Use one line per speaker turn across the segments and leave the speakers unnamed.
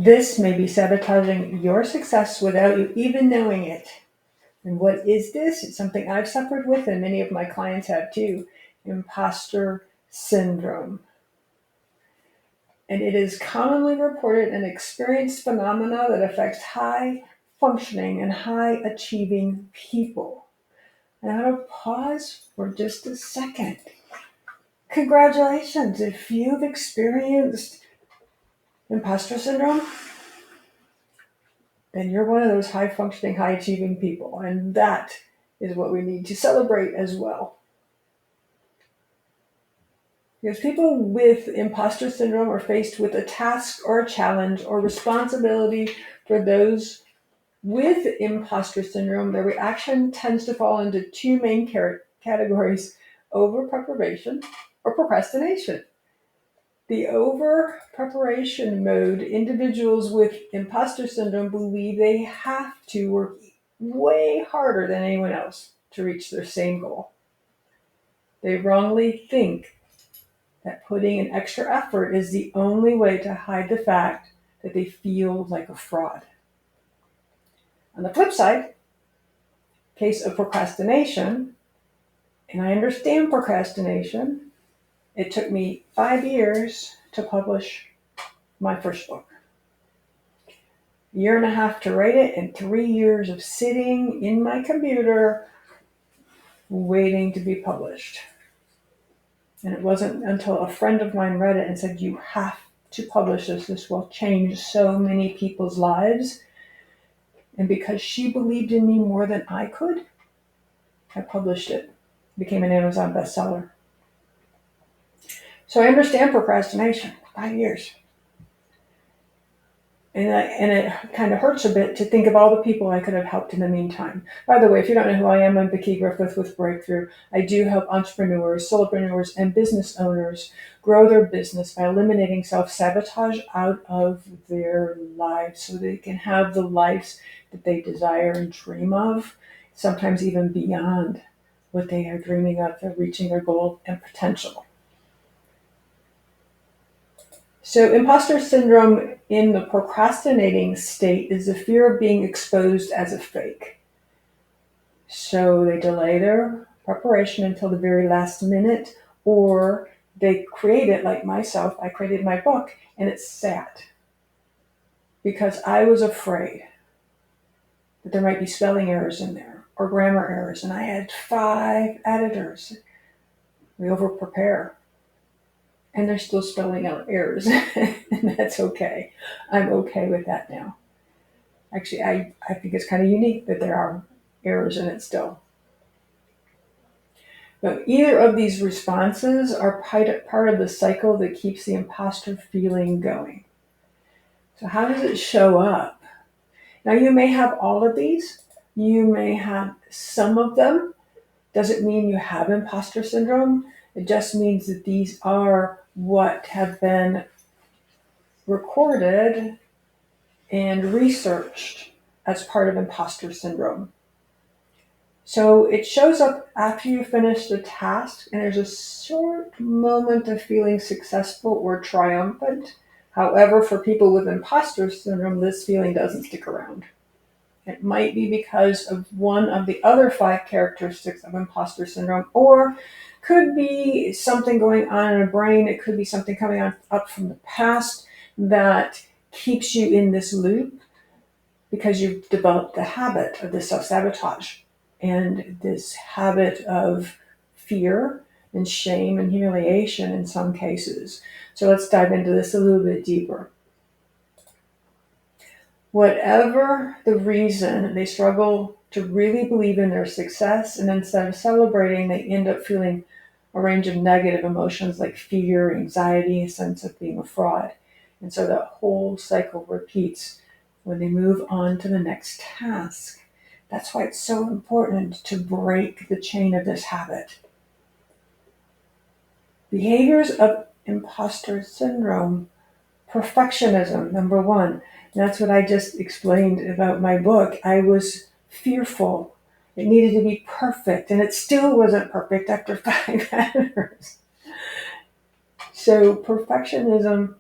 This may be sabotaging your success without you even knowing it. And what is this? It's something I've suffered with, and many of my clients have too. Imposter syndrome. And it is commonly reported an experienced phenomena that affects high functioning and high achieving people. And I'm going to pause for just a second. Congratulations, if you've experienced imposter syndrome, then you're one of those high functioning, high achieving people. And that is what we need to celebrate as well. Because people with imposter syndrome are faced with a task or a challenge or responsibility. For those with imposter syndrome, their reaction tends to fall into two main categories: over preparation or procrastination. The over preparation mode, individuals with imposter syndrome believe they have to work way harder than anyone else to reach their same goal. They wrongly think that putting in extra effort is the only way to hide the fact that they feel like a fraud. On the flip side, case of procrastination, and I understand procrastination, it took me 5 years to publish my first book. A year and a half to write it, and 3 years of sitting in my computer waiting to be published. And it wasn't until a friend of mine read it and said, "You have to publish this. This will change so many people's lives." And because she believed in me more than I could, I published it. It became an Amazon bestseller. So I understand procrastination. 5 years. And it kind of hurts a bit to think of all the people I could have helped in the meantime. By the way, if you don't know who I am, I'm Vicki Griffith with Breakthrough. I do help entrepreneurs, solopreneurs, and business owners grow their business by eliminating self-sabotage out of their lives so they can have the lives that they desire and dream of, sometimes even beyond what they are dreaming of. They're reaching their goal and potential. So imposter syndrome in the procrastinating state is the fear of being exposed as a fake. So they delay their preparation until the very last minute, or they create it like myself. I created my book and it's sat because I was afraid that there might be spelling errors in there or grammar errors. And I had 5 editors. We over prepare. And they're still spelling out errors, and that's okay. I'm okay with that now. Actually, I think it's kind of unique that there are errors in it still. But either of these responses are part of the cycle that keeps the imposter feeling going. So how does it show up? Now, you may have all of these. You may have some of them. Doesn't mean you have imposter syndrome. It just means that these are what have been recorded and researched as part of imposter syndrome. So it shows up after you finish the task, and there's a short moment of feeling successful or triumphant. However, for people with imposter syndrome, this feeling doesn't stick around. It might be because of one of the other 5 characteristics of imposter syndrome, or could be something going on in the brain. It could be something coming up from the past that keeps you in this loop because you've developed the habit of this self-sabotage and this habit of fear and shame and humiliation in some cases. So let's dive into this a little bit deeper. Whatever the reason, they struggle to really believe in their success, and instead of celebrating, they end up feeling a range of negative emotions like fear, anxiety, a sense of being a fraud. And so that whole cycle repeats when they move on to the next task. That's why it's so important to break the chain of this habit. Behaviors of imposter syndrome: perfectionism, number 1. And that's what I just explained about my book. I was fearful. It needed to be perfect, and it still wasn't perfect after 5 editors. So perfectionism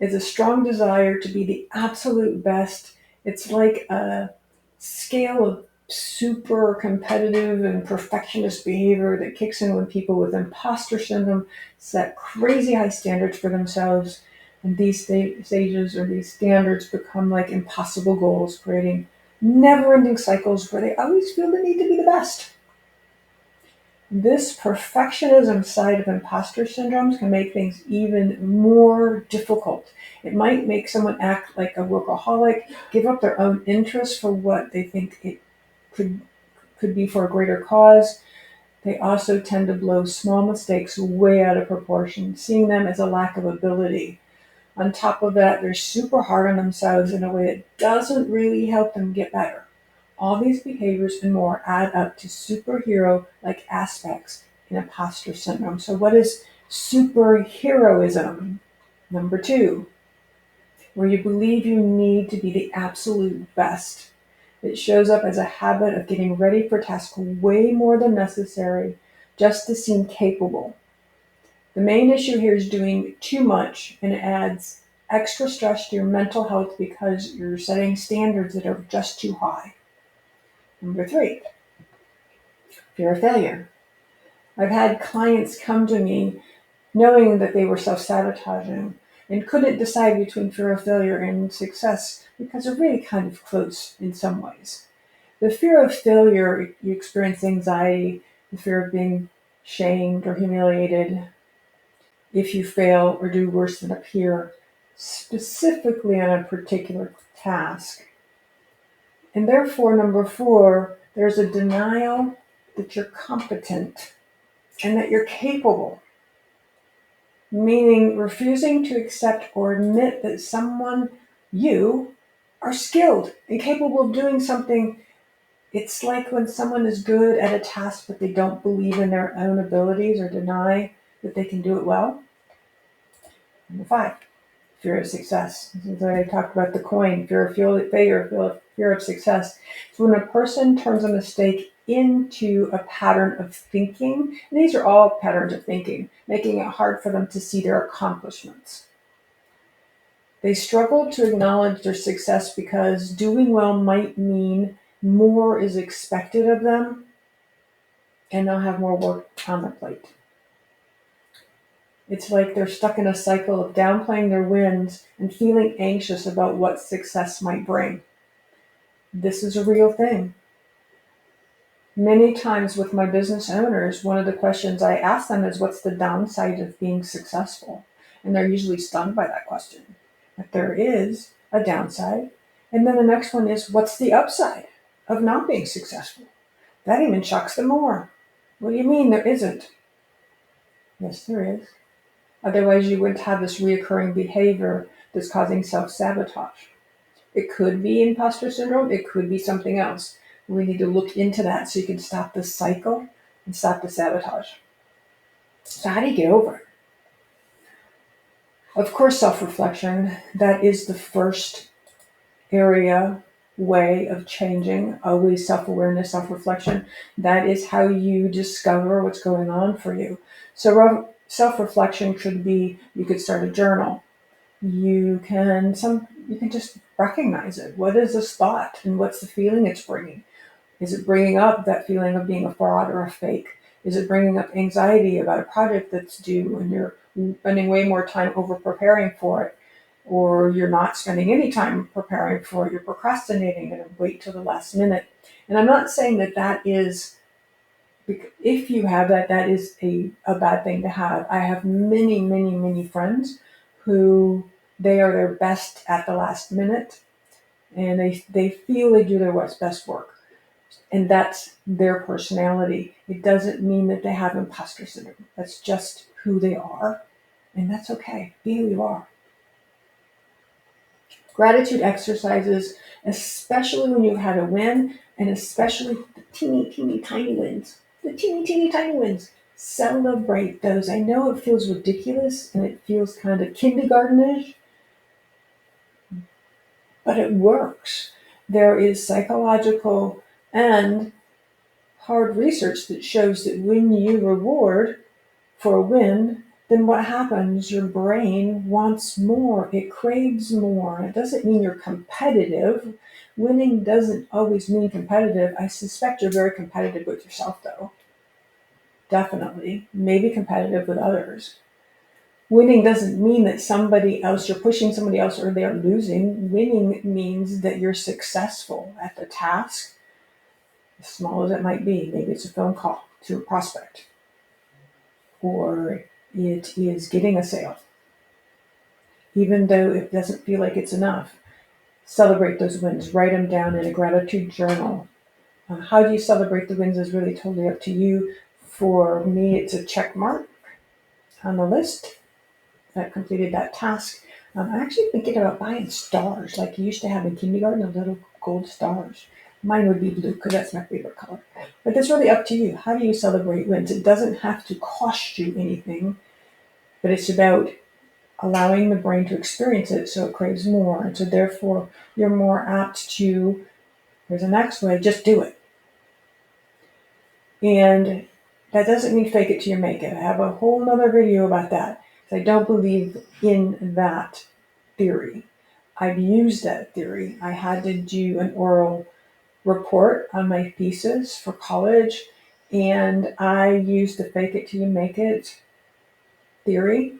is a strong desire to be the absolute best. It's like a scale of super competitive and perfectionist behavior that kicks in when people with imposter syndrome set crazy high standards for themselves. And these stages or these standards become like impossible goals, creating never ending cycles where they always feel the need to be the best. This perfectionism side of imposter syndromes can make things even more difficult. It might make someone act like a workaholic, give up their own interests for what they think it could be for a greater cause. They also tend to blow small mistakes way out of proportion, seeing them as a lack of ability. On top of that, they're super hard on themselves in a way that doesn't really help them get better. All these behaviors and more add up to superhero-like aspects in imposter syndrome. So what is superheroism? Number 2, where you believe you need to be the absolute best. It shows up as a habit of getting ready for tasks way more than necessary just to seem capable. The main issue here is doing too much, and it adds extra stress to your mental health because you're setting standards that are just too high. Number 3, fear of failure. I've had clients come to me knowing that they were self-sabotaging and couldn't decide between fear of failure and success because they're really kind of close in some ways. The fear of failure, you experience anxiety, the fear of being shamed or humiliated if you fail or do worse than a peer, specifically on a particular task. And therefore, number 4, there's a denial that you're competent and that you're capable, meaning refusing to accept or admit that you, are skilled and capable of doing something. It's like when someone is good at a task but they don't believe in their own abilities or deny that they can do it well. Number 5, fear of success. This is what I talked about the coin, fear of failure, fear of success. So when a person turns a mistake into a pattern of thinking, and these are all patterns of thinking, making it hard for them to see their accomplishments. They struggle to acknowledge their success because doing well might mean more is expected of them and they'll have more work on their plate. It's like they're stuck in a cycle of downplaying their wins and feeling anxious about what success might bring. This is a real thing. Many times with my business owners, one of the questions I ask them is, what's the downside of being successful? And they're usually stunned by that question. But there is a downside. And then the next one is, what's the upside of not being successful? That even shocks them more. What do you mean there isn't? Yes, there is. Otherwise, you wouldn't have this reoccurring behavior that's causing self-sabotage. It could be imposter syndrome. It could be something else. We need to look into that so you can stop the cycle and stop the sabotage. So how do you get over it? Of course, self-reflection. That is the first way of changing. Always self-awareness, self-reflection. That is how you discover what's going on for you. So self-reflection could be, you could start a journal. You can just recognize it. What is this thought and what's the feeling it's bringing? Is it bringing up that feeling of being a fraud or a fake? Is it bringing up anxiety about a project that's due and you're spending way more time over preparing for it? Or you're not spending any time preparing for it, you're procrastinating and wait till the last minute. And I'm not saying that is, if you have that is a bad thing to have. I have many, many, many friends who they are their best at the last minute and they feel they do their best work. And that's their personality. It doesn't mean that they have imposter syndrome. That's just who they are. And that's okay. Be who you are. Gratitude exercises, especially when you've had a win, and especially the teeny, teeny, tiny wins. The teeny, teeny, tiny wins. Celebrate those. I know it feels ridiculous and it feels kind of kindergartenish, but it works. There is psychological and hard research that shows that when you reward for a win, then what happens? Your brain wants more. It craves more. It doesn't mean you're competitive. Winning doesn't always mean competitive. I suspect you're very competitive with yourself, though. Definitely. Maybe competitive with others. Winning doesn't mean that somebody else, you're pushing somebody else or they're losing. Winning means that you're successful at the task, as small as it might be. Maybe it's a phone call to a prospect, or it is getting a sale. Even though it doesn't feel like it's enough, celebrate those wins. Write them down in a gratitude journal. How do you celebrate the wins is really totally up to you. For me, it's a check mark on the list that completed that task. I'm actually thinking about buying stars like you used to have in kindergarten, the little gold stars. Mine would be blue because that's my favorite color. But that's really up to you. How do you celebrate wins? It doesn't have to cost you anything, but it's about allowing the brain to experience it so it craves more. And so therefore, you're more apt to, here's the next way, just do it. And that doesn't mean fake it till you make it. I have a whole nother video about that. I don't believe in that theory. I've used that theory. I had to do an oral report on my thesis for college, and I used the fake it till you make it theory.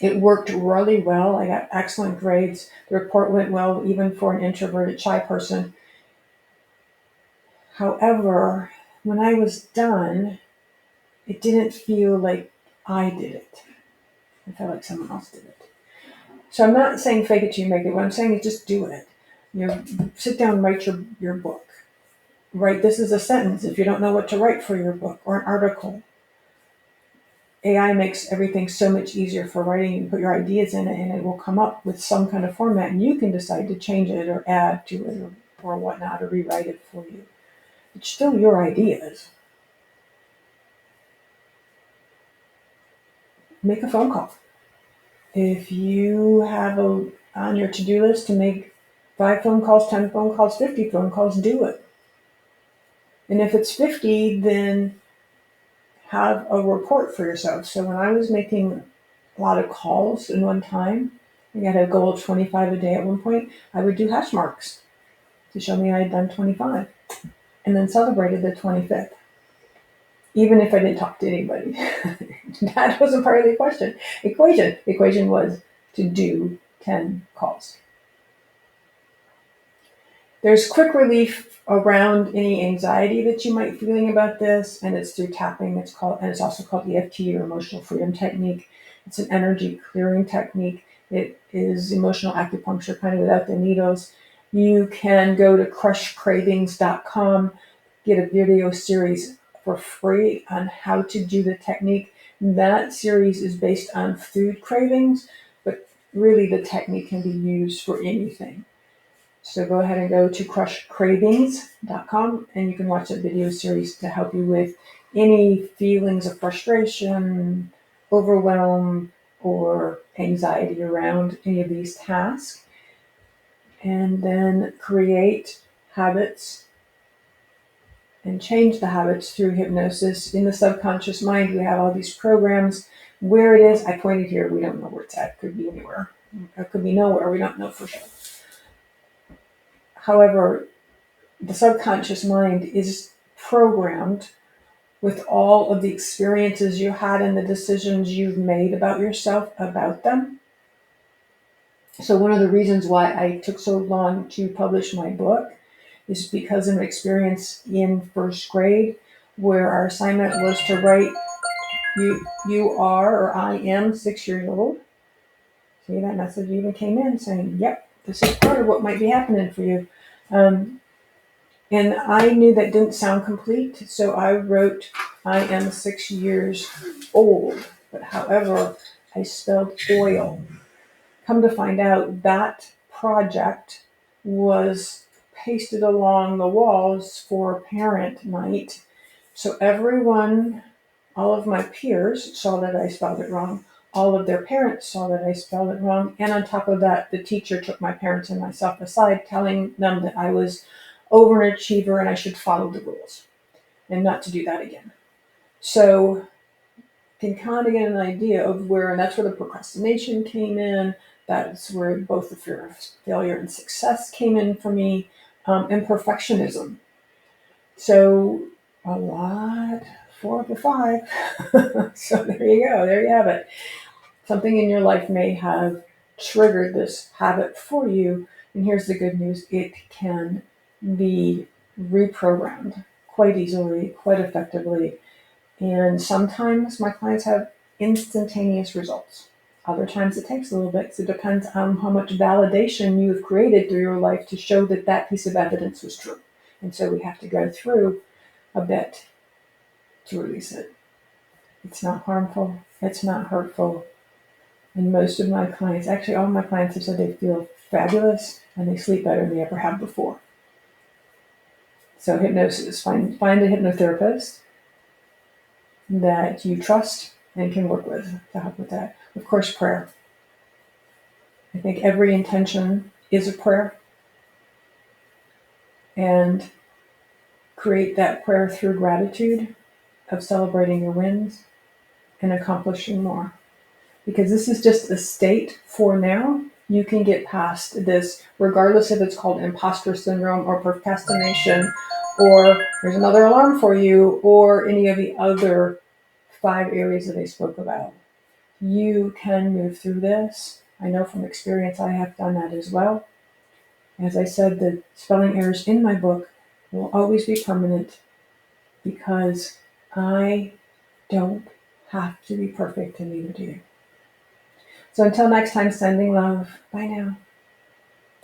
It worked really well. I got excellent grades. The report went well, even for an introverted, shy person. However, when I was done, it didn't feel like I did it. I felt like someone else did it. So I'm not saying fake it till you make it. What I'm saying is just do it. Sit down and write your book. Write this is a sentence if you don't know what to write for your book or an article. AI makes everything so much easier for writing. You put your ideas in it and it will come up with some kind of format, and you can decide to change it or add to it or whatnot, or rewrite it for you. It's still your ideas. Make a phone call. If you have on your to-do list to make 5 phone calls, 10 phone calls, 50 phone calls, do it. And if it's 50, then have a report for yourself. So when I was making a lot of calls in one time, I had a goal of 25 a day at one point, I would do hash marks to show me I had done 25 and then celebrated the 25th, even if I didn't talk to anybody. That wasn't part of the equation. The equation was to do 10 calls. There's quick relief around any anxiety that you might be feeling about this, and it's through tapping. It's also called EFT, or emotional freedom technique. It's an energy clearing technique. It is emotional acupuncture, kind of without the needles. You can go to crushcravings.com, get a video series for free on how to do the technique. That series is based on food cravings, but really the technique can be used for anything. So go ahead and go to crushcravings.com and you can watch that video series to help you with any feelings of frustration, overwhelm, or anxiety around any of these tasks. And then create habits and change the habits through hypnosis. In the subconscious mind, we have all these programs. Where it is, I pointed here, we don't know where it's at. It could be anywhere. It could be nowhere. We don't know for sure. However, the subconscious mind is programmed with all of the experiences you had and the decisions you've made about yourself about them. So one of the reasons why I took so long to publish my book is because of an experience in first grade where our assignment was to write you are, or I am 6 years old. See, that message even came in saying, yep, this is part of what might be happening for you. And I knew that didn't sound complete, so I wrote, I am 6 years old. But however, I spelled oil. Come to find out, that project was pasted along the walls for parent night. So everyone, all of my peers saw that I spelled it wrong. All of their parents saw that I spelled it wrong. And on top of that, the teacher took my parents and myself aside, telling them that I was overachiever and I should follow the rules and not to do that again. So can kind of get an idea of where, and that's where the procrastination came in. That's where both the fear of failure and success came in for me, and perfectionism. So a lot, 4 of the 5. So there you go. There you have it. Something in your life may have triggered this habit for you. And here's the good news: it can be reprogrammed quite easily, quite effectively. And sometimes my clients have instantaneous results. Other times it takes a little bit because it depends on how much validation you've created through your life to show that that piece of evidence was true. And so we have to go through a bit to release it. It's not harmful. It's not hurtful. And most of my clients, actually all my clients, have said they feel fabulous and they sleep better than they ever have before. So hypnosis, find a hypnotherapist that you trust and can work with to help with that. Of course, prayer. I think every intention is a prayer. And create that prayer through gratitude of celebrating your wins and accomplishing more. Because this is just a state for now. You can get past this, regardless if it's called imposter syndrome or procrastination, or there's another alarm for you, or any of the other 5 areas that I spoke about. You can move through this. I know from experience I have done that as well. As I said, the spelling errors in my book will always be permanent because I don't have to be perfect, and neither do you. So until next time, sending love. Bye now.